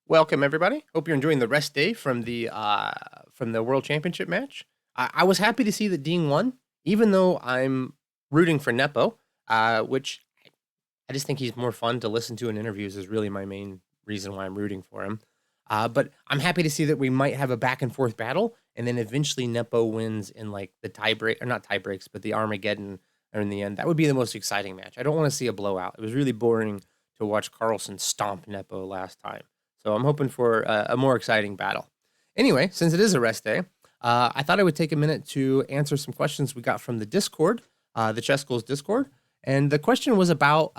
Welcome, everybody. Hope you're enjoying the rest day from the World Championship match. I was happy to see that Dean won, even though I'm rooting for Nepo, which I just think he's more fun to listen to in interviews is really my main reason why I'm rooting for him. But I'm happy to see that we might have a back and forth battle, and then eventually Nepo wins in like the tie break, or not tie breaks, but the Armageddon or in the end. That would be the most exciting match. I don't want to see a blowout. It was really boring to watch Carlsen stomp Nepo last time. So I'm hoping for a more exciting battle. Anyway, since it is a rest day, I thought I would take a minute to answer some questions we got from the Discord, the ChessGoals Discord. And the question was about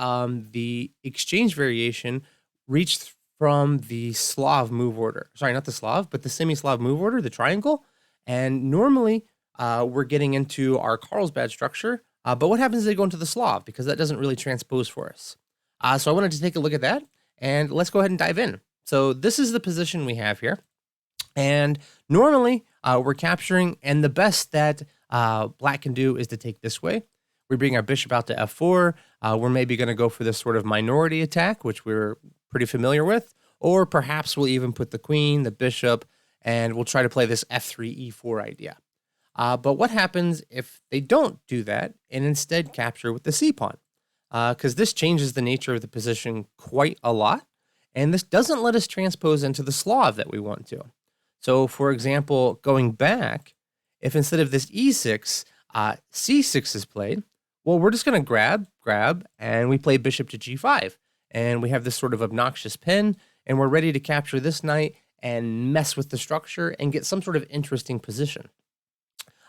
the exchange variation reached from the Slav move order. Sorry, not the Slav, but the semi-Slav move order, the triangle. And normally we're getting into our Carlsbad structure. But what happens if they go into the Slav? Because that doesn't really transpose for us. So I wanted to take a look at that. And let's go ahead and dive in. So this is the position we have here. And normally we're capturing, and the best that black can do is to take this way. We bring our bishop out to f4. We're maybe going to go for this sort of minority attack, which we're pretty familiar with. Or perhaps we'll even put the queen, the bishop, and we'll try to play this f3, e4 idea. But what happens if they don't do that and instead capture with the c-pawn? Because this changes the nature of the position quite a lot. And this doesn't let us transpose into the Slav that we want to. So, for example, going back, if instead of this e6, c6 is played, well, we're just going to grab, and we play bishop to g5. And we have this sort of obnoxious pin, and we're ready to capture this knight and mess with the structure and get some sort of interesting position.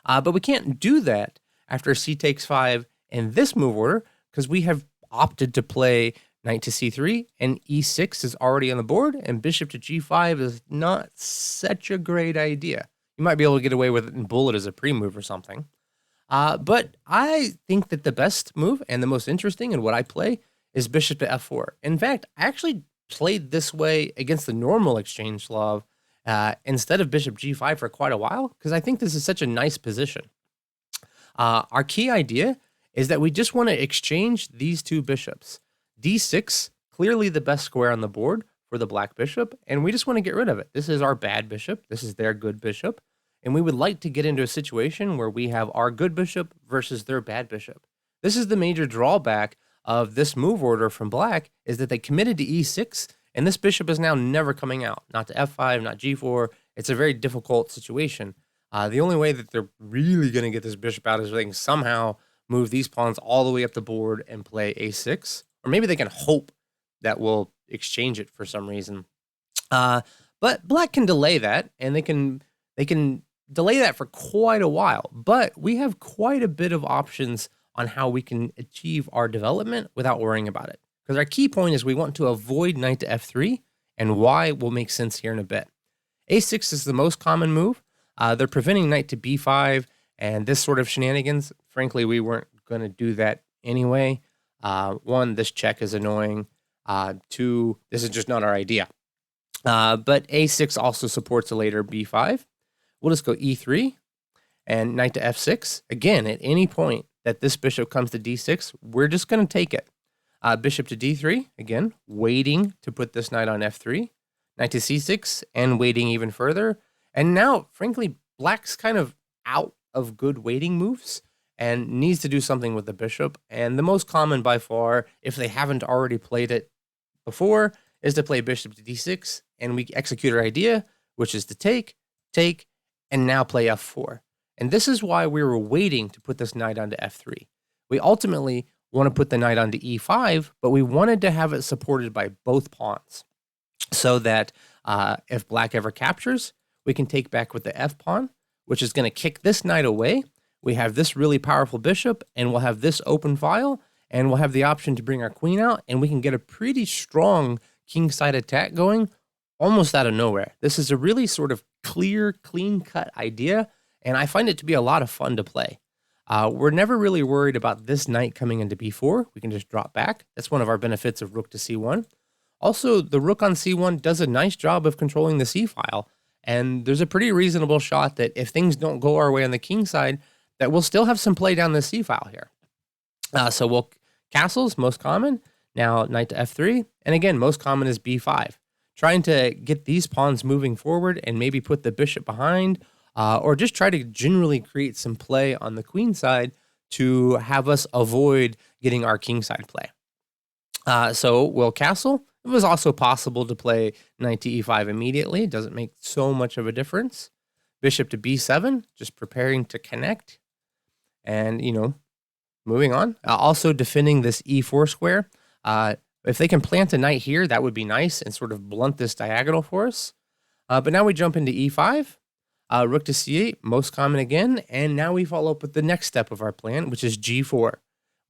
But we can't do that after c takes 5 in this move order because we have opted to play knight to c3, and e6 is already on the board, and bishop to g5 is not such a great idea. You might be able to get away with it and bullet as a pre-move or something. But I think that the best move and the most interesting and what I play is bishop to f4. In fact, I actually played this way against the normal exchange Slav instead of bishop g5 for quite a while because I think this is such a nice position. Our key idea is that we just want to exchange these two bishops. d6, clearly the best square on the board for the black bishop, and we just want to get rid of it. This is our bad bishop. This is their good bishop. And we would like to get into a situation where we have our good bishop versus their bad bishop. This is the major drawback of this move order from black, is that they committed to e6, and this bishop is now never coming out. Not to f5, not g4. It's a very difficult situation. The only way that they're really going to get this bishop out is if they can somehow move these pawns all the way up the board and play a6. Or maybe they can hope that we'll exchange it for some reason. But black can delay that, and they can delay that for quite a while. But we have quite a bit of options on how we can achieve our development without worrying about it. Because our key point is we want to avoid knight to f3, and why will make sense here in a bit. a6 is the most common move. They're preventing knight to b5, and this sort of shenanigans. Frankly, we weren't going to do that anyway. One, this check is annoying. Two, this is just not our idea. But a6 also supports a later b5. We'll just go e3 and knight to f6. Again, at any point that this bishop comes to d6, we're just going to take it. Bishop to d3, again, waiting to put this knight on f3. Knight to c6, and waiting even further. And now, frankly, black's kind of out of good waiting moves and needs to do something with the bishop. And the most common by far, if they haven't already played it before, is to play bishop to d6, and we execute our idea, which is to take, and now play f4. And this is why we were waiting to put this knight onto f3. We ultimately want to put the knight onto e5, but we wanted to have it supported by both pawns so that if black ever captures, we can take back with the f pawn, which is going to kick this knight away. We have this really powerful bishop, and we'll have this open file, and we'll have the option to bring our queen out, and we can get a pretty strong kingside attack going almost out of nowhere. This is a really sort of clear, clean-cut idea, and I find it to be a lot of fun to play. We're never really worried about this knight coming into b4. We can just drop back. That's one of our benefits of rook to c1. Also, the rook on c1 does a nice job of controlling the c-file, and there's a pretty reasonable shot that if things don't go our way on the king side, that we'll still have some play down the c-file here. So we'll castles, most common. Now knight to f3, and again, most common is b5. trying to get these pawns moving forward and maybe put the bishop behind, or just try to generally create some play on the queen side to have us avoid getting our king side play. So we'll castle. It was also possible to play knight to e5 immediately. It doesn't make so much of a difference. Bishop to b7, just preparing to connect. And, moving on. Also defending this e4 square. If they can plant a knight here, that would be nice and sort of blunt this diagonal for us. But now we jump into e5. Rook to c8, most common again. And now we follow up with the next step of our plan, which is g4.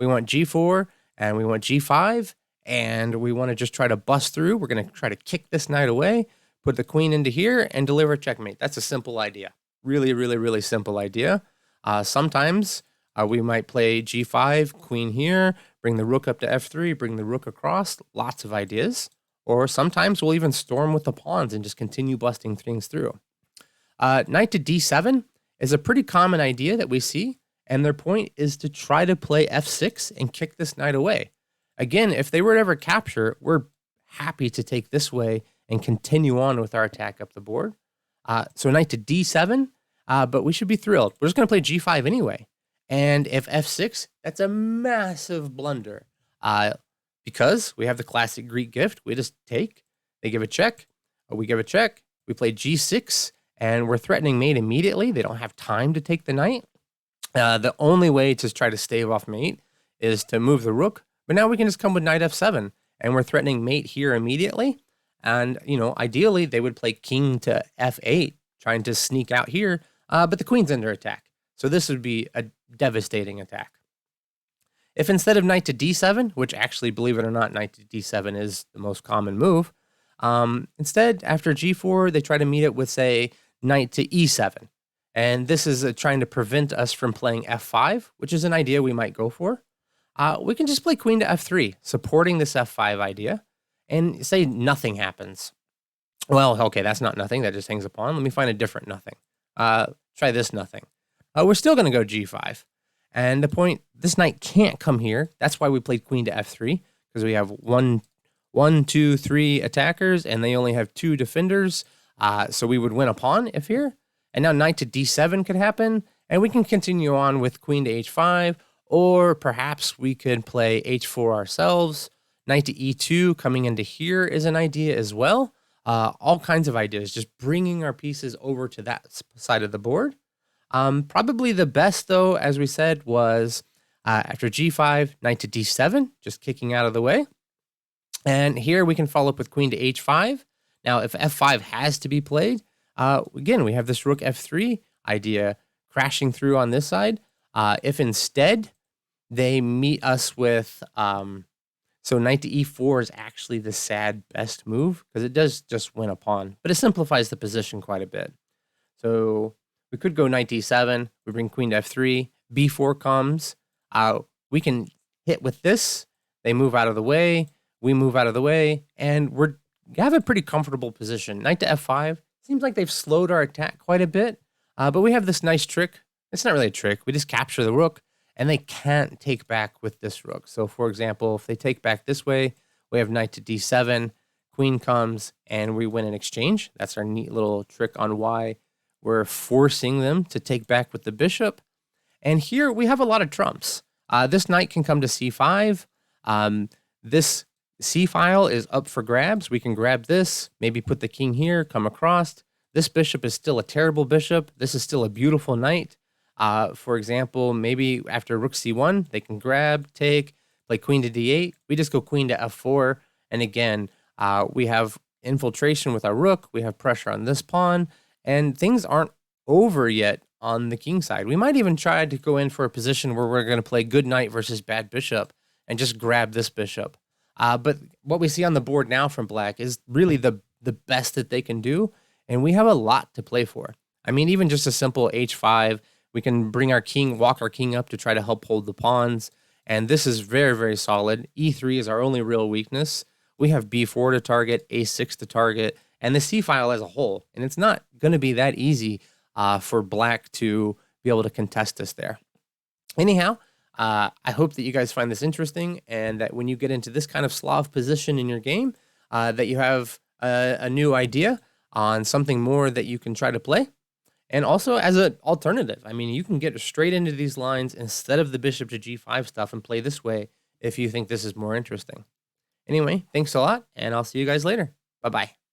We want g4 and we want g5. And we want to just try to bust through. We're going to try to kick this knight away, put the queen into here, and deliver checkmate. That's a simple idea. Really, really, really simple idea. Sometimes we might play g5, queen here, bring the rook up to f3, bring the rook across. Lots of ideas. Or sometimes we'll even storm with the pawns and just continue busting things through. Knight to d7 is a pretty common idea that we see. And their point is to try to play f6 and kick this knight away. Again, if they were to ever capture, we're happy to take this way and continue on with our attack up the board. So knight to d7, but we should be thrilled. We're just going to play g5 anyway. And if f6, that's a massive blunder because we have the classic Greek gift. We just take, they give a check, we give a check, we play g6, and we're threatening mate immediately. They don't have time to take the knight. The only way to try to stave off mate is to move the rook. But now we can just come with knight f7, and we're threatening mate here immediately. And, ideally, they would play king to f8, trying to sneak out here, but the queen's under attack. So this would be a devastating attack. If instead of knight to d7, which actually, believe it or not, knight to d7 is the most common move, instead, after g4, they try to meet it with, say, knight to e7. And this is trying to prevent us from playing f5, which is an idea we might go for. We can just play queen to f3, supporting this f5 idea, and say nothing happens. Well, okay, that's not nothing. That just hangs a pawn. Let me find a different nothing. Try this nothing. We're still going to go g5. And the point, this knight can't come here. That's why we played queen to f3, because we have one, two, three attackers, and they only have 2 defenders. So we would win a pawn if here. And now knight to d7 could happen, and we can continue on with queen to h5, or perhaps we could play h4 ourselves. Knight to e2 coming into here is an idea as well. All kinds of ideas, just bringing our pieces over to that side of the board. Probably the best, though, as we said, was after g5, knight to d7, just kicking out of the way. And here we can follow up with queen to h5. Now, if f5 has to be played, again, we have this rook f3 idea crashing through on this side. If instead they meet us with, so knight to e4 is actually the sad best move because it does just win a pawn, but it simplifies the position quite a bit. So we could go knight d7, we bring queen to f3, b4 comes, we can hit with this, they move out of the way, we move out of the way, and we have a pretty comfortable position. Knight to f5, seems like they've slowed our attack quite a bit, but we have this nice trick. It's not really a trick, we just capture the rook, and they can't take back with this rook. So for example, if they take back this way, we have knight to d7, queen comes, and we win in exchange. That's our neat little trick on why we're forcing them to take back with the bishop. And here we have a lot of trumps. This knight can come to c5. This c file is up for grabs. We can grab this, maybe put the king here, come across. This bishop is still a terrible bishop. This is still a beautiful knight. For example, maybe after rook c1, they can grab, take, play queen to d8. We just go queen to f4. And again, we have infiltration with our rook. We have pressure on this pawn. And things aren't over yet on the king side. We might even try to go in for a position where we're going to play good knight versus bad bishop and just grab this bishop. But what we see on the board now from black is really the best that they can do. And we have a lot to play for. I mean, even just a simple h5, we can bring our king, walk our king up to try to help hold the pawns. And this is very, very solid. e3 is our only real weakness. We have b4 to target, a6 to target, and the c file as a whole. And it's not going to be that easy for black to be able to contest us there. Anyhow, I hope that you guys find this interesting and that when you get into this kind of Slav position in your game, that you have a new idea on something more that you can try to play. And also as an alternative, I mean, you can get straight into these lines instead of the bishop to g5 stuff and play this way if you think this is more interesting. Anyway, thanks a lot, and I'll see you guys later. Bye-bye.